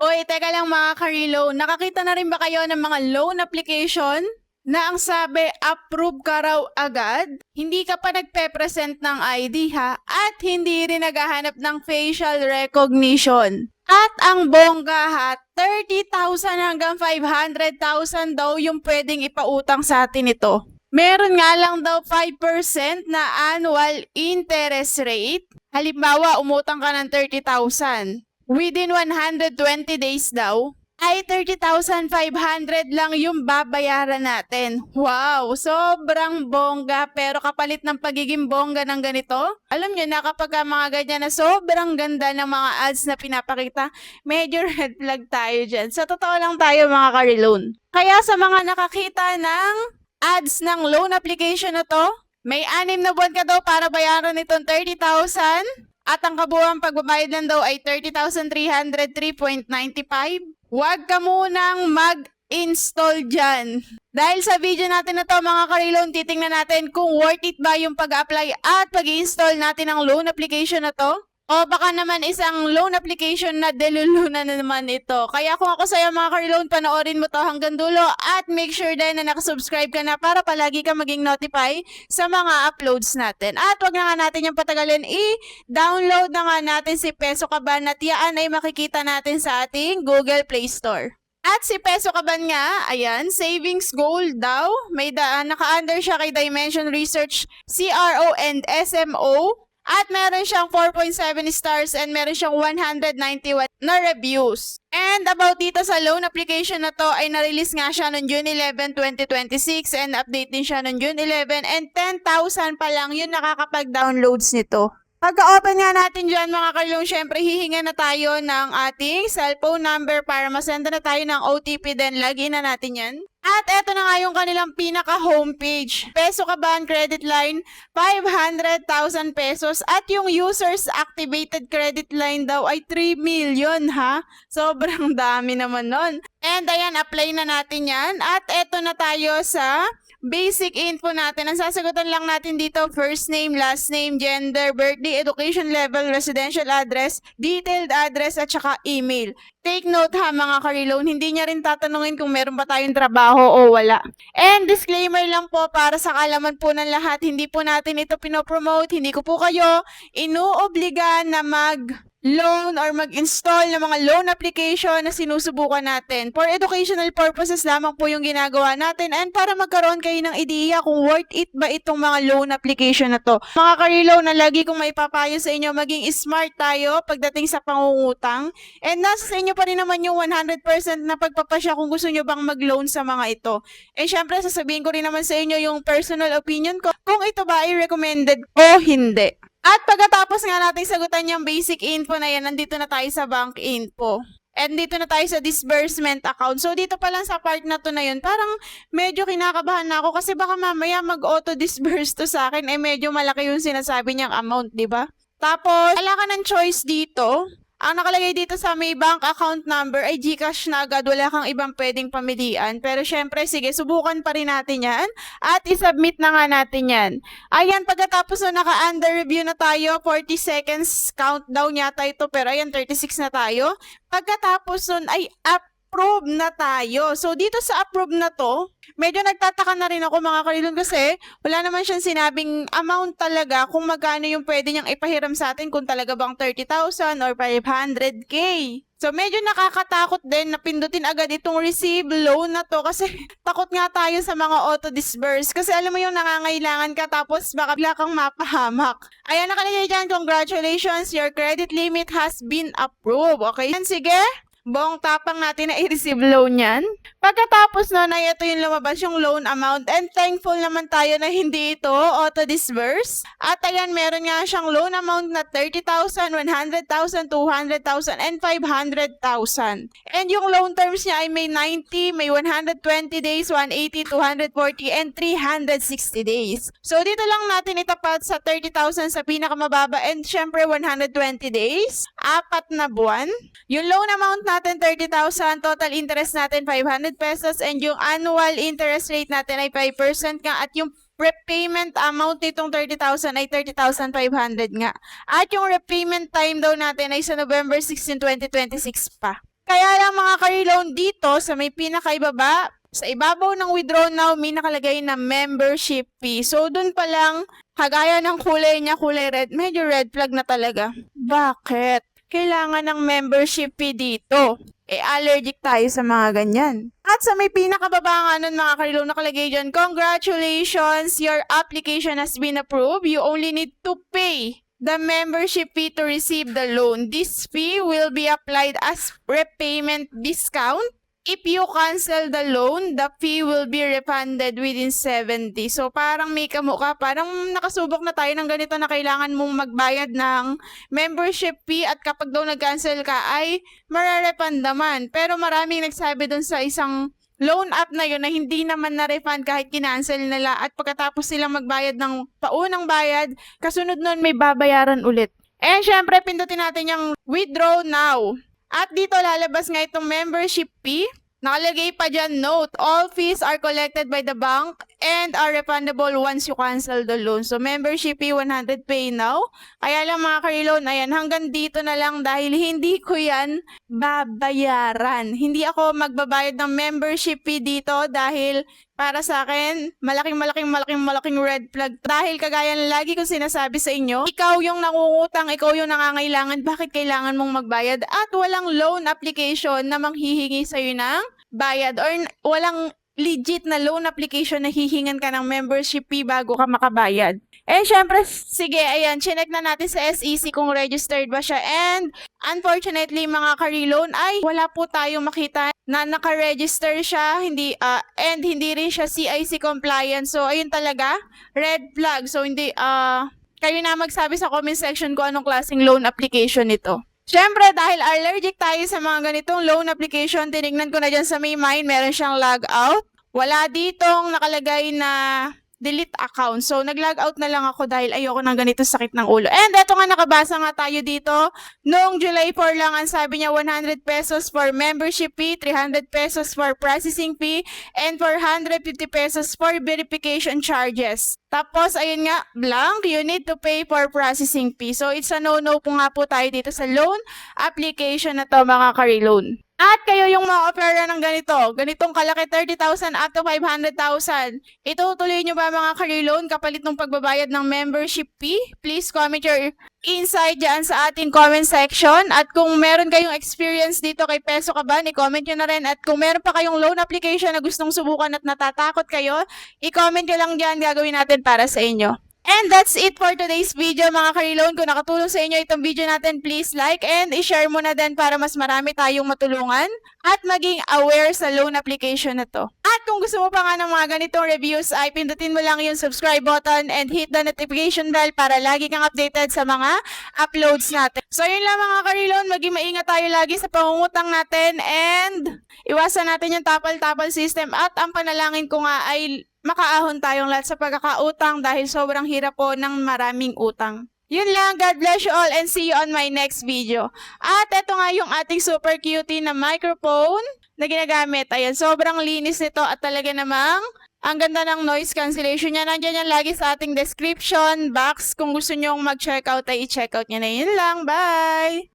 Hoy, teka lang mga ka-reloan, nakakita na rin ba kayo ng mga loan application na ang sabi approve ka raw agad? Hindi ka pa nagpe-present ng ID ha, at hindi rin naghahanap ng facial recognition. At ang bongga ha, 30,000 hanggang 500,000 daw yung pwedeng ipautang sa atin ito. Meron nga lang daw 5% na annual interest rate. Halimbawa, umutang ka ng 30,000. Within 120 days daw, ay 30,500 lang yung babayaran natin. Wow! Sobrang bongga, pero kapalit ng pagiging bongga ng ganito, alam nyo na kapag mga ganyan na sobrang ganda ng mga ads na pinapakita, medyo red flag tayo dyan. Sa totoo lang tayo mga ka-reloan. Kaya sa mga nakakita ng ads ng loan application na to, may 6 na buwan ka daw para bayaran itong 30,000. At ang kabuuang pagbabayad lang daw ay 30,303.95. Huwag ka munang mag-install dyan. Dahil sa video natin na to mga ka-reloan, titingnan natin kung worth it ba yung pag-apply at pag-install natin ng loan application na to. O baka naman isang loan application na delulunan na naman ito. Kaya kung ako sa'yo mga ka-reloan, panoorin mo to hanggang dulo at make sure din na nakasubscribe ka na para palagi ka maging notify sa mga uploads natin. At wag na nga natin yung patagalin, i-download na nga natin si Peso Kaban at yan ay makikita natin sa ating Google Play Store. At si Peso Kaban nga, ayan, savings goal daw. May naka-under siya kay Dimension Research, CRO and SMO. At meron siyang 4.7 stars and meron siyang 191 na reviews. And about dito sa loan application na to ay na-release nga siya noong June 11, 2026 and update din siya noong June 11 and 10,000 pa lang yung nakakapag-downloads nito. Pagka-open nga natin dyan mga ka-reloan, syempre hihinga na tayo ng ating cellphone number para masenda na tayo ng OTP, then login na natin yan. At eto na nga yung kanilang pinaka-homepage. Peso Kaban credit line, 500,000 pesos. At yung users activated credit line daw ay 3 million ha. Sobrang dami naman nun. And ayan, apply na natin yan. At eto na tayo sa basic info natin. Ang sasagutan lang natin dito, first name, last name, gender, birthday, education level, residential address, detailed address, at saka email. Take note ha mga ka-reloan, hindi niya rin tatanungin kung meron ba tayong trabaho o wala. And disclaimer lang po para sa kaalaman po ng lahat, hindi po natin ito pinopromote, hindi ko po kayo inuobliga na mag-loan or mag-install ng mga loan application na sinusubukan natin. For educational purposes lamang po yung ginagawa natin and para magkaroon kayo ng ideya kung worth it ba itong mga loan application na to. Mga ka-reloan, na lagi kong maipapayo sa inyo, maging smart tayo pagdating sa pangungutang. And nasa sa inyo pa rin naman yung 100% na pagpapasya kung gusto nyo bang mag-loan sa mga ito. And syempre, sasabihin ko rin naman sa inyo yung personal opinion ko kung ito ba ay recommended o hindi. At pagkatapos nga natin sagutan yung basic info na yan, nandito na tayo sa bank info. And dito na tayo sa disbursement account. So dito pa lang sa part na to na yun, parang medyo kinakabahan na ako kasi baka mamaya mag-auto-disburse to sa akin, medyo malaki yung sinasabi niyang amount, di ba? Tapos, wala ka ng choice dito. Ang nakalagay dito sa may bank account number ay GCash na agad, wala kang ibang pwedeng pamilian. Pero syempre, sige, subukan pa rin natin yan at isubmit na nga natin yan. Ayan, pagkatapos na naka-under review na tayo, 40 seconds countdown yata ito, pero ayan, 36 na tayo. Pagkatapos nun ay approve na tayo. So, dito sa approve na to, medyo nagtataka na rin ako mga ka-reloan kasi wala naman siyang sinabing amount talaga kung magkano yung pwede niyang ipahiram sa atin, kung talaga bang 30,000 or 500k. So, medyo nakakatakot din na pindutin agad itong receive loan na to kasi takot nga tayo sa mga auto-disburse. Kasi alam mo yung nangangailangan ka tapos baka bigla kang mapahamak. Ayan, nakalagay dyan, congratulations, your credit limit has been approved. Okay, yan, sige. Buong tapang natin na i-receive loan yan. Pagkatapos nun ay ito yung lumabas yung loan amount and thankful naman tayo na hindi ito auto-disburse. At ayan, meron nga siyang loan amount na 30,000, 100,000, 200,000, and 500,000. And yung loan terms niya ay may 90, may 120 days, 180, 240, and 360 days. So dito lang natin itapat sa 30,000 sa pinakamababa and syempre 120 days, 4 na buwan. Yung loan amount natin 30,000, total interest natin 500 pesos, and yung annual interest rate natin ay 5% nga, at yung repayment amount nitong 30,000 ay 30,500 nga. At yung repayment time daw natin ay sa November 16, 2026 pa. Kaya lang mga ka-reloan dito sa may pinakaibaba, sa ibabaw ng withdraw now, may nakalagay na membership fee. So, dun pa lang, kagaya ng kulay niya, kulay red, medyo red flag na talaga. Bakit? Kailangan ng membership fee dito. Allergic tayo sa mga ganyan. At sa may pinakababa nga nun mga ka-reloan, nakalagay dyan, congratulations, your application has been approved. You only need to pay the membership fee to receive the loan. This fee will be applied as repayment discount. If you cancel the loan, the fee will be refunded within 70. So parang may kamukha, parang nakasubok na tayo ng ganito na kailangan mong magbayad ng membership fee at kapag daw nag-cancel ka ay mararefund naman. Pero maraming nagsabi dun sa isang loan app na yun na hindi naman na-refund kahit kinancel nila at pagkatapos silang magbayad ng paunang bayad, kasunod nun may babayaran ulit. And syempre, pindutin natin yung withdraw now. At dito lalabas nga itong membership fee. Nakalagay pa dyan, note, all fees are collected by the bank and are refundable once you cancel the loan. So, membership fee, 100 pay now. Kaya lang mga ka-reloan, ayan, hanggang dito na lang dahil hindi ko yan babayaran. Hindi ako magbabayad ng membership fee dito dahil para sa akin, malaking red flag. Dahil kagaya ng lagi kong sinasabi sa inyo, ikaw yung nangungutang, ikaw yung nangangailangan, bakit kailangan mong magbayad? At walang loan application na manghihingi sa'yo ng bayad or walang legit na loan application na hihingan ka ng membership fee bago ka makabayad. Syempre, sige, ayan, chinek na natin sa SEC kung registered ba siya. And, unfortunately, mga ka-reloan, ay wala po tayong makita na naka-register siya, and hindi rin siya CIC compliant. So, ayun talaga, red flag. So, hindi, kayo na magsabi sa comment section kung anong klaseng loan application ito. Siyempre, dahil allergic tayo sa mga ganitong loan application, tinignan ko na dyan sa may mine, meron siyang log out. Wala ditong nakalagay na delete account. So, nag-log out na lang ako dahil ayoko ng ganito sakit ng ulo. And eto nga, nakabasa nga tayo dito. Noong July 4 lang, ang sabi niya 100 pesos for membership fee, 300 pesos for processing fee, and 450 pesos for verification charges. Tapos, ayun nga, blank, you need to pay for processing fee. So, it's a no-no po nga po tayo dito sa loan application na to mga ka-reloan. At kayo yung ma-offer ng ganitong kalaki 30,000 up to 500,000. Itutuloy nyo ba mga ka-reloan kapalit ng pagbabayad ng membership fee? Please comment your insight dyan sa ating comment section. At kung meron kayong experience dito kay Peso Kaban, i-comment nyo na rin. At kung meron pa kayong loan application na gustong subukan at natatakot kayo, i-comment nyo lang dyan, gagawin natin para sa inyo. And that's it for today's video mga ka-reloan. Kung nakatulong sa inyo itong video natin, please like and i-share mo na din para mas marami tayong matulungan at maging aware sa loan application na to. At kung gusto mo pa nga ng mga ganitong reviews ay pindutin mo lang yung subscribe button and hit the notification bell para lagi kang updated sa mga uploads natin. So yun lang mga ka-reloan, maging maingat tayo lagi sa pangungutang natin and iwasan natin yung tapal-tapal system at ang panalangin ko nga ay makaahon tayong lahat sa pagkakautang dahil sobrang hirap po ng maraming utang. Yun lang, God bless you all and see you on my next video. At eto nga yung ating super cutie na microphone na ginagamit. Ayan, sobrang linis nito at talaga namang ang ganda ng noise cancellation niya. Nandiyan yan lagi sa ating description box. Kung gusto nyong mag-checkout ay i-checkout nyo na. Yun lang, bye!